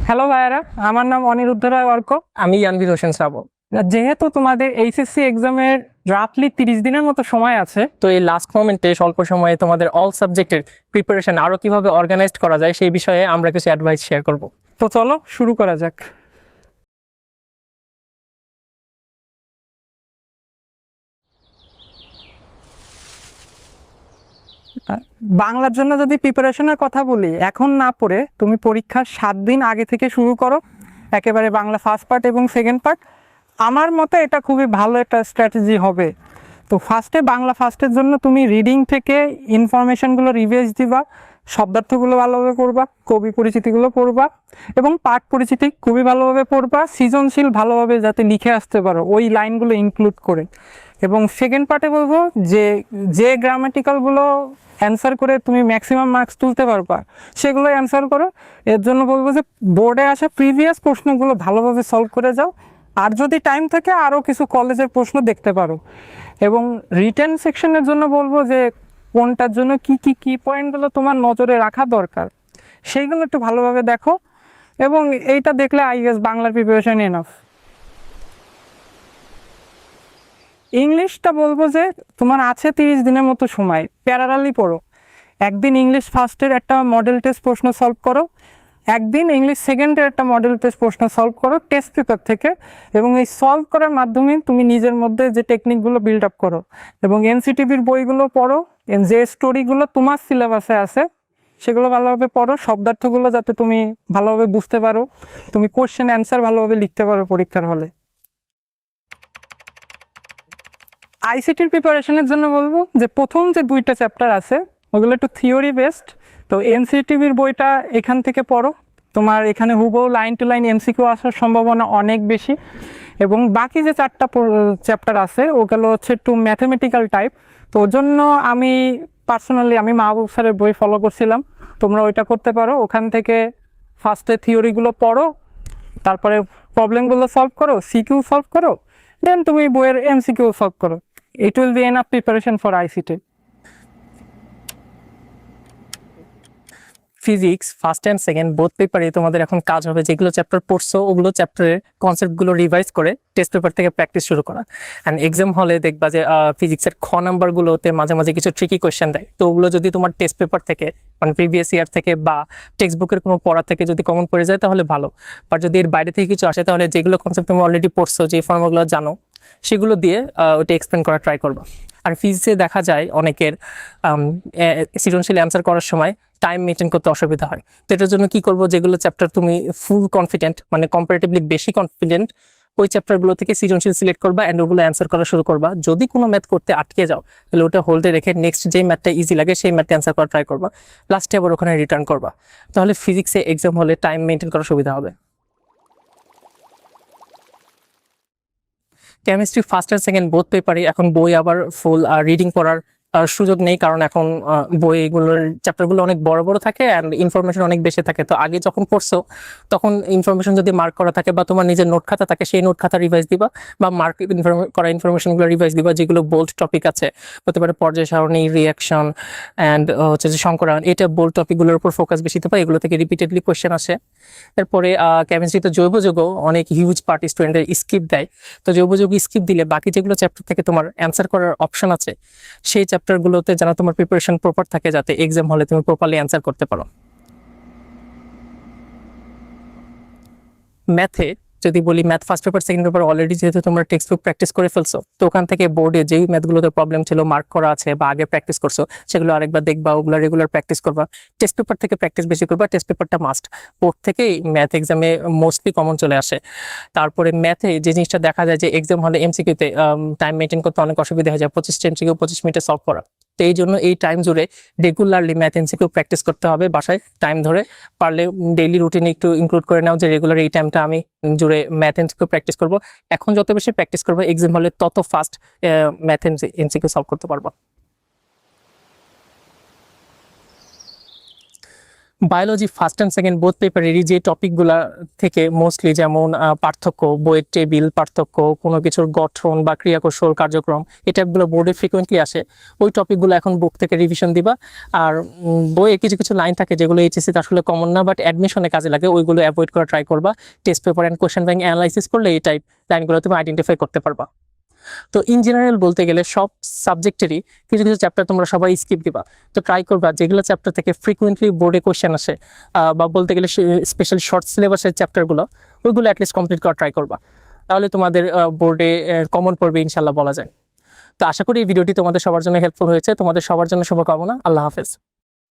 Hello ভাইয়ারা, আমার নাম অনিরুদ্ধ রায় অর্ক। আমি ইয়ানভির হোসেন শ্রাবণ। যেহেতু তোমাদের এইচএসসি এক্সামের রাফলি 30 দিনের মতো সময় আছে, তো এই লাস্ট মোমেন্টে স্বল্প সময়ে তোমাদের অল সাবজেক্টের প্রিপারেশন আরো কিভাবে অর্গানাইজড করা যায় সেই বিষয়ে আমরা কিছু অ্যাডভাইস শেয়ার করব। তো চলো শুরু করা যাক। বাংলার জন্য যদি প্রিপারেশনের কথা বলি, এখন না পড়ে তুমি পরীক্ষার 7 দিন আগে থেকে শুরু করো, একেবারে বাংলা ফার্স্ট পার্ট এবং সেকেন্ড পার্ট। আমার মতে এটা খুবই ভালো একটা স্ট্র্যাটেজি হবে। তো বাংলা ফার্স্টের জন্য তুমি রিডিং থেকে ইনফরমেশনগুলো রিভাইজ দিবা, শব্দার্থগুলো ভালোভাবে পড়বা, কবি পরিচিতিগুলো পড়বা এবং পাঠ পরিচিতি খুবই ভালোভাবে পড়বা, সৃজনশীল ভালোভাবে যাতে লিখে আসতে পারো ওই লাইনগুলো ইনক্লুড করে। এবং সেকেন্ড পার্টে বলবো যে যে গ্রামাটিক্যালগুলো অ্যান্সার করে তুমি ম্যাক্সিমাম মার্কস তুলতে পারবা সেগুলো অ্যান্সার করো। এর জন্য বলবো যে বোর্ডে আসা প্রিভিয়াস প্রশ্নগুলো ভালোভাবে সলভ করে যাও, আর যদি টাইম থাকে আরও কিছু কলেজের প্রশ্ন দেখতে পারো। এবং রিটেন সেকশনের জন্য বলবো যে কোনটার জন্য কি পয়েন্টগুলো তোমার নজরে রাখা দরকার সেইগুলো একটু ভালোভাবে দেখো, এবং এইটা দেখলে আই গেস বাংলার প্রিপারেশন এনাফ। ইংলিশটা বলবো যে তোমার আছে 30 দিনের মতো সময়, প্যারালালি পড়ো। একদিন ইংলিশ ফার্স্টের একটা মডেল টেস্ট প্রশ্ন সলভ করো, একদিন ইংলিশ সেকেন্ডের একটা মডেল টেস্ট প্রশ্ন সলভ করো টেস্ট পেপার থেকে, এবং এই সলভ করার মাধ্যমে তুমি নিজের মধ্যে যে টেকনিকগুলো বিল্ড আপ করো। এবং এনসিটিভির বইগুলো পড়ো, যে স্টোরিগুলো তোমার সিলেবাসে আছে সেগুলো ভালোভাবে পড়ো, শব্দার্থগুলো যাতে তুমি ভালোভাবে বুঝতে পারো, তুমি কোশ্চেন অ্যান্সার ভালোভাবে লিখতে পারো পরীক্ষার হলে। আইসিটির প্রিপারেশনের জন্য বলবো যে প্রথম যে 2টা চ্যাপ্টার আছে ওগুলো একটু থিওরি বেসড। তো এনসিটিভির বইটা এখান থেকে পড়ো, তোমার এখানে হুবহু লাইন টু লাইন এমসিকিউ আসার সম্ভাবনা অনেক বেশি। এবং বাকি যে 4টা চ্যাপ্টার আছে ওগুলো হচ্ছে একটু ম্যাথমেটিক্যাল টাইপ। তো ওর জন্য আমি পার্সোনালি মাহবুব স্যারের বই ফলো করছিলাম, তোমরা ওইটা করতে পারো। ওখান থেকে ফার্স্টে থিওরিগুলো পড়ো, তারপরে প্রবলেমগুলো সলভ করো, সিকিউ সলভ করো, দেন তুমি বইয়ের এমসিকিউ সলভ করো। It will be enough preparation for ICT. Physics first and second both পেপারে তোমাদের এখন কাজ হবে যেগুলো চ্যাপ্টার পড়ছো ওগুলো চ্যাপ্টারের কনসেপ্টগুলো রিভাইজ করে টেস্ট পেপার থেকে প্র্যাকটিস শুরু করা। অ্যান্ড এক্সাম হলে দেখবা যে ফিজিক্সের নাম্বারগুলোতে মাঝে মাঝে কিছু ট্রিকি কোয়েশ্চেন দেয়, তো ওগুলো যদি তোমার টেস্ট পেপার থেকে মানে প্রিভিয়াস ইয়ার থেকে বা টেক্সট বুকের কোনো পড়া থেকে যদি কমন পড়ে যায় তাহলে ভালো। বা যদি এর বাইরে থেকে কিছু আসে তাহলে যেগুলো কনসেপ্ট তুমি অলরেডি পড়ছো, যে ফর্মুলাগুলো জানো সেগুলো দিয়ে ওটা এক্সপ্লেন করা ট্রাই করবা। আর ফিজিক্সে দেখা যায় অনেকের সৃজনশীল অ্যান্সার করার সময় টাইম মেনটেন করতে অসুবিধা হয়। তো এটার জন্য কি করবো, যেগুলো চ্যাপ্টার তুমি ফুল কনফিডেন্ট মানে কম্পারেটিভলি বেশি কনফিডেন্ট ওই চ্যাপ্টারগুলো থেকে সৃজনশীল সিলেক্ট করবা অ্যান্ড ওগুলো অ্যান্সার করা শুরু করবা। যদি কোনো ম্যাথ করতে আটকে যাও তাহলে ওটা হোল্ডে রেখে নেক্সট যেই ম্যাথটা ইজি লাগে সেই ম্যাথটা অ্যান্সার করা ট্রাই করবা, লাস্টে আবার ওখানে রিটার্ন করবা। তাহলে ফিজিক্সে এক্সাম হলে টাইম মেনটেন করা সুবিধা হবে। Chemistry first and second both পেপারই এখন বই আবার ফুল রিডিং পড়ার সুযোগ নেই, কারণ এখন বইগুলোর চ্যাপ্টারগুলো অনেক বড় বড় থাকে অ্যান্ড ইনফরমেশন অনেক বেশি থাকে। তো আগে যখন পড়ছো তখন ইনফরমেশন যদি মার্ক করা থাকে বা তোমার নিজের নোট খাতা থাকে সেই নোট খাতা রিভাইজ দিবা, বা মার্ক করা ইনফরমেশনগুলো রিভাইজ দিবা। যেগুলো বোল্ড টপিক আছে, হতে পারে পর্যায় সারণী, রিয়াকশন অ্যান্ড হচ্ছে যে সংকরায়ন, এটা বোল্ড টপিকগুলোর উপর ফোকাস বেশি দিবা, এগুলো থেকে রিপিটেডলি কোয়েশ্চেন আসে। তারপরে কেমিস্ট্রিতে জৈব যৌগ অনেক হিউজ পার্ট স্টুডেন্টের স্কিপ দেয়। তো জৈব যৌগ স্কিপ দিলে বাকি যেগুলো চ্যাপ্টার থেকে তোমার অ্যান্সার করার অপশন আছে সেই চ্যাপ্টারগুলোতে যেন তোমার প্রিপারেশন প্রপার থাকে, যাতে এক্সাম হলে তুমি প্রপারলি অ্যান্সার করতে পারো। ম্যাথে যদি বলি, math first paper second paper already যেহেতু তোমরা টেক্সট বুক প্র্যাকটিস করে ফেলছো, তো ওখান থেকে বোর্ডে যেই ম্যাথগুলোতে প্রবলেম ছিল মার্ক করা আছে বা আগে প্র্যাকটিস করছো সেগুলো আরেকবার দেখবা, ওগুলো রেগুলার প্র্যাকটিস করবা। টেস্ট পেপার থেকে প্র্যাকটিস বেশি করবা, টেস্ট পেপারটা মাস্ট। বোর্ড থেকেই ম্যাথ এক্সামে মোস্টলি কমন চলে আসে। তারপরে ম্যাথে যে জিনিসটা দেখা যায় যে এক্সাম হলে এমসিকিউতে টাইম মেনটেন করতে অনেক অসুবিধা হয়ে যায়, 25টা এমসিকিউ 25 মিনিটে সলভ করা। তো এই জন্য এই টাইম জুড়ে রেগুলারলি ম্যাথ এমসিকিউ প্র্যাকটিস করতে হবে বাসায় টাইম ধরে। পারলে ডেইলি রুটিনে একটু ইনক্লুড করে নাও যে রেগুলার এই টাইমটা আমি জুড়ে ম্যাথ এমসিকিউ প্র্যাকটিস করবো। এখন যত বেশি প্র্যাকটিস করবো এক্সাম হলে তত ফাস্ট ম্যাথ এমসিকিউ সলভ করতে পারবো। Biology first and second both পেপারেরই যে টপিকগুলা থেকে মোস্টলি যেমন পার্থক্য, বইয়ের টেবিল, পার্থক্য, কোনো কিছুর গঠন বা ক্রিয়াকৌশল, কার্যক্রম, এই টাইপগুলো বোর্ডে ফ্রিকোয়েন্টলি আসে, ওই টপিকগুলো এখন বুক থেকে রিভিশন দিবা। আর বইয়ে কিছু কিছু লাইন থাকে যেগুলো এইচএসসিতে আসলে কমন না, বাট অ্যাডমিশনে কাজে লাগে, ওইগুলো অ্যাভয়েড করা ট্রাই করবা। Test paper and question bank analysis করলে এই টাইপ লাইনগুলো তুমি আইডেন্টিফাই করতে পারবা। তো ইন জেনারেল বলতে গেলে সব সাবজেক্টেরই কিছু কিছু চ্যাপ্টার তোমরা সবাই স্কিপ দিবা। তো ট্রাই করবা যেগুলো চ্যাপ্টার থেকে ফ্রিকুয়েন্টলি বোর্ডে কোয়েশ্চেন আসে, বা বলতে গেলে স্পেশাল শর্ট সিলেবাসের চ্যাপ্টারগুলো, ওইগুলো অ্যাটলিস্ট কমপ্লিট করা ট্রাই করবা। তাহলে তোমাদের বোর্ডে কমন পড়বে ইনশাল্লাহ বলা যায়। তো আশা করি এই ভিডিওটি তোমাদের সবার জন্য হেল্পফুল হয়েছে। তোমাদের সবার জন্য শুভকামনা। আল্লাহ হাফেজ।